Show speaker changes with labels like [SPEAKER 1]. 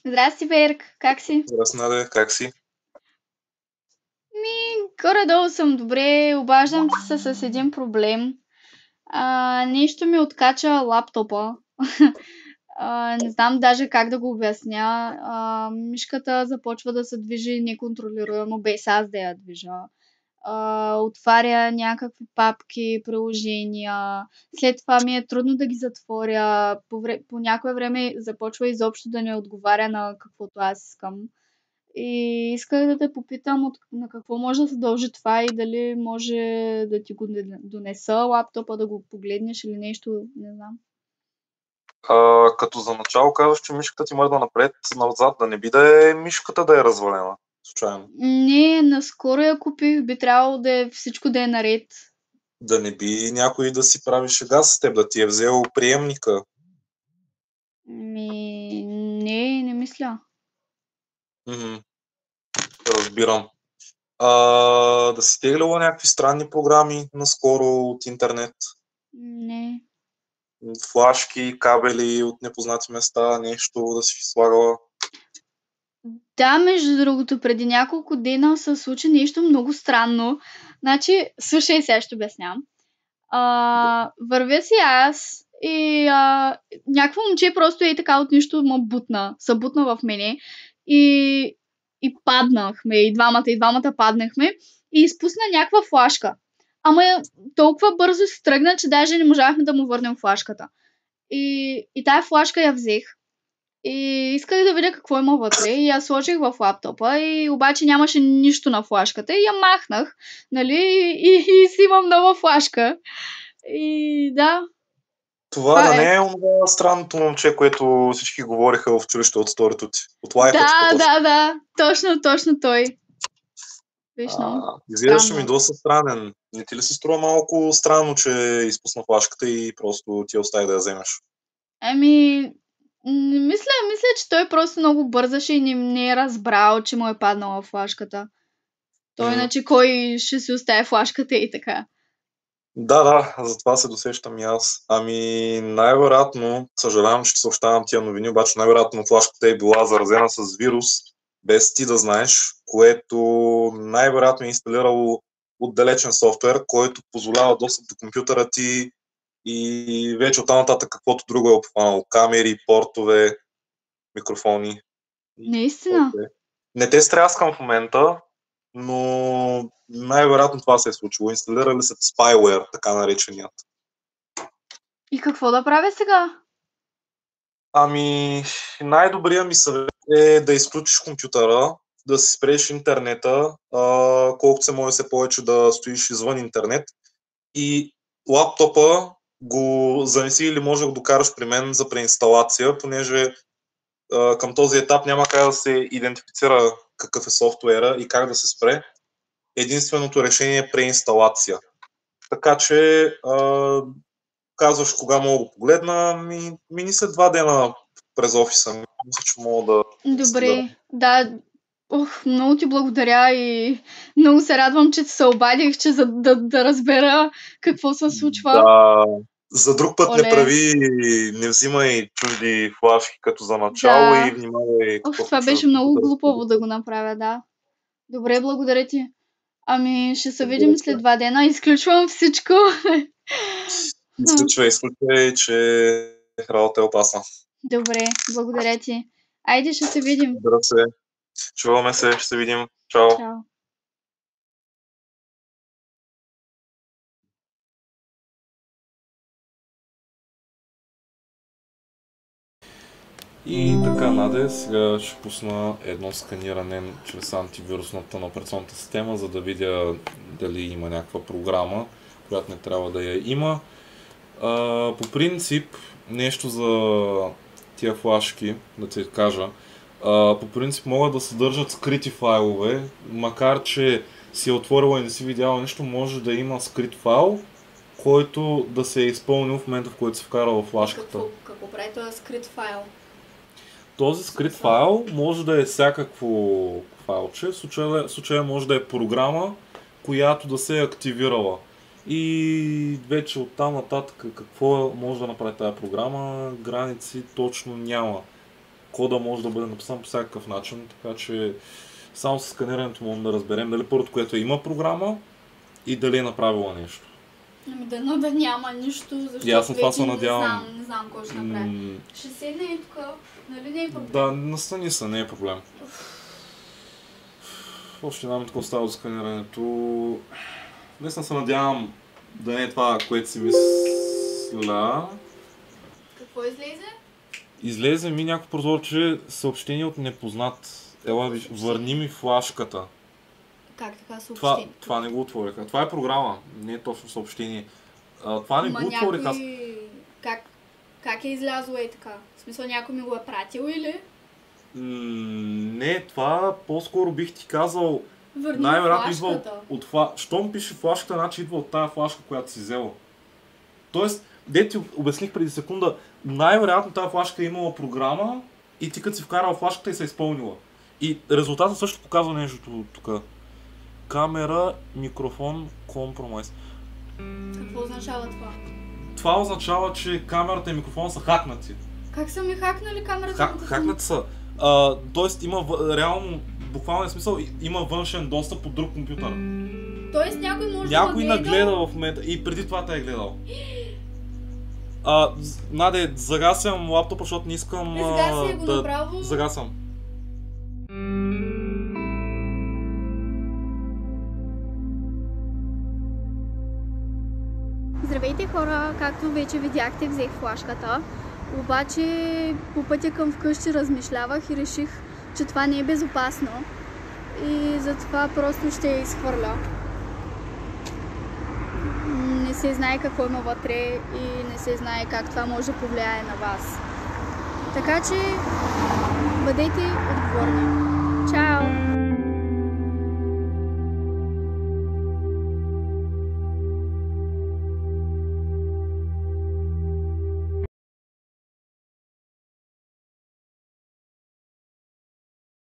[SPEAKER 1] Здрасти, Берг, как си?
[SPEAKER 2] Здрасти, Наде, как си?
[SPEAKER 1] Горе-долу съм добре, обаждам се с един проблем. Нещо ми откача лаптопа. Не знам даже как да го обясня. Мишката започва да се движи неконтролируемо, без аз да я движа. Отваря някакви папки, приложения. След това ми е трудно да ги затворя. По някое време започва изобщо да не отговаря на каквото аз искам. И исках да те попитам на какво може да се дължи това и дали може да ти го донеса лаптопа, да го погледнеш или нещо, не знам.
[SPEAKER 2] Като за начало казваш, че мишката ти мърда напред, назад, да не би да е мишката да е развалена, случайно.
[SPEAKER 1] Не, наскоро я купих, би трябвало всичко да е наред.
[SPEAKER 2] Да не би някой да си прави шега с теб, да ти е взел приемника.
[SPEAKER 1] Не мисля.
[SPEAKER 2] Мгм, разбирам. Да си теглила някакви странни програми наскоро от интернет.
[SPEAKER 1] Не.
[SPEAKER 2] Флашки, кабели от непознати места, нещо да си слагала.
[SPEAKER 1] Да, между другото, преди няколко дена се случи нещо много странно. Значи, слушай, сега ще обяснявам. Вървя си аз и някакво момче просто е така от нищо събутна в мене и паднахме, и двамата паднахме и изпусна някаква флашка. Ама толкова бързо се тръгна, че даже не можахме да му върнем флашката. И тая флашка я взех. И исках да видя какво има вътре и я сложих в лаптопа и обаче нямаше нищо на флашката и я махнах, нали, и си имам нова флашка. И да,
[SPEAKER 2] Това да
[SPEAKER 1] това е.
[SPEAKER 2] не е онова странното момче, което всички говориха в училище от сторито ти. От лайфът
[SPEAKER 1] Да,
[SPEAKER 2] по-точно.
[SPEAKER 1] да, точно той. Вечно.
[SPEAKER 2] Изглеждаше ми
[SPEAKER 1] Странно.
[SPEAKER 2] доста странен. Не ти ли се струва малко странно, че изпусна флашката и просто ти я остави да я вземеш?
[SPEAKER 1] Ами, мисля, че той просто много бързаше и не е разбрал, че му е паднала флашката. Той
[SPEAKER 2] М,
[SPEAKER 1] иначе кой ще си оставя флашката и така.
[SPEAKER 2] Да, за това се досещам и аз. Най-вероятно, съжалявам, че ти съобщавам тия новини, обаче най-вероятно флашката е била заразена с вирус, без ти да знаеш, което най-вероятно е инсталирало отдалечен софтуер, който позволява достъп до компютъра ти и вече оттам нататък каквото друго е обхванало. Камери, портове, микрофони.
[SPEAKER 1] Наистина.
[SPEAKER 2] Не те стряскам в момента, но най-вероятно това се е случило. Инсталирали се spyware, така нареченият.
[SPEAKER 1] И какво да правя сега?
[SPEAKER 2] Ами, най-добрият ми съвет е да изключиш компютъра, да си спреш интернета, колкото се може се повече да стоиш извън интернет и лаптопа го занеси или може да го докараш при мен за преинсталация, понеже към този етап няма как да се идентифицира какъв е софтуера и как да се спре. Единственото решение е преинсталация. Така че казваш кога мога да го погледна, мини след 2 дена през офиса. Мисля, че мога да инсталирам.
[SPEAKER 1] Добре, да. Много ти благодаря и много се радвам, че се обадих, че да разбера какво се случва.
[SPEAKER 2] Да, за друг път
[SPEAKER 1] Оле,
[SPEAKER 2] не взимай чужди флашки като за начало и
[SPEAKER 1] да.
[SPEAKER 2] внимавай какво
[SPEAKER 1] Това
[SPEAKER 2] включваш
[SPEAKER 1] беше
[SPEAKER 2] в
[SPEAKER 1] много
[SPEAKER 2] компютъра.
[SPEAKER 1] глупаво да го направя, да. Добре, благодаря ти. Ами, ще се видим след 2 дена. Изключвам всичко.
[SPEAKER 2] Изключвай, че работа е опасна.
[SPEAKER 1] Добре, благодаря ти. Айде, ще се видим.
[SPEAKER 2] Разбира се. Чуваме се, ще се видим. Чао.
[SPEAKER 1] Чао.
[SPEAKER 3] И така, Наде, сега ще пусна едно сканиране чрез антивирусната на операционната система, за да видя дали има някаква програма, която не трябва да я има. По принцип, нещо за тия флашки, да ти кажа, по принцип могат да съдържат скрити файлове, макар че си е отворила и не си видяла нещо, може да има скрит файл, който да се е изпълнил в момента, в който се вкарала флашката.
[SPEAKER 1] Какво прави този скрит файл?
[SPEAKER 3] Този скрит файл може да е всякакво файлче, в случая може да е програма, която да се е активирала. И вече оттам нататък какво може да направи тази програма, граници точно няма. Кода може да бъде написан по всякакъв начин, така че само с сканирането можем да разберем дали първото, което има програма и дали е направила нещо.
[SPEAKER 1] Ами дано да няма нищо, защото
[SPEAKER 3] аз на това се
[SPEAKER 1] вече
[SPEAKER 3] надявам.
[SPEAKER 1] не знам кой ще направи. Ще седне и тук, нали не е проблем?
[SPEAKER 3] Да, настани се, не е проблем. Още една минутка остава за сканирането. Днес се надявам да не е това, което си мисля.
[SPEAKER 1] Какво излезе?
[SPEAKER 3] Излезе ми някакво прозорче съобщение от непознат. Ела, върни ми флашката.
[SPEAKER 1] Как така съобщение?
[SPEAKER 3] Това не го отвориха. Това е програма, не е точно съобщение. Това не го отвориха.
[SPEAKER 1] Как е излязло и така? В смисъл някой ми го е пратил или?
[SPEAKER 3] Не, това по-скоро бих ти казал.
[SPEAKER 1] Върни
[SPEAKER 3] най-вероятно
[SPEAKER 1] флашката.
[SPEAKER 3] Идва от щом пише флашката, значи идва от тая флашка, която си взела. Тоест, де ти обясних преди секунда, най-вероятно тази флашка е имала програма и ти като си вкарала флашката и се е изпълнила. И резултатът също показва нещо тук. Камера, микрофон, компромис.
[SPEAKER 1] Какво означава това?
[SPEAKER 3] Това означава, че камерата и микрофона са хакнати.
[SPEAKER 1] Как са ми хакнали камерата?
[SPEAKER 3] Хакнати са. Тоест има реално, буквален смисъл, има външен достъп от друг компютър.
[SPEAKER 1] Тоест някой може
[SPEAKER 3] някой
[SPEAKER 1] да
[SPEAKER 3] нагледа в момента и преди това те е гледал. Наде, загасям лаптопа, защото не искам загасям.
[SPEAKER 1] Здравейте хора, както вече видяхте, взех флашката. Обаче по пътя към вкъщи размишлявах и реших, че това не е безопасно. И затова просто ще я изхвърля. Не се знае какво има вътре и не се знае как това може да повлияе на вас. Така че бъдете отговорни. Чао!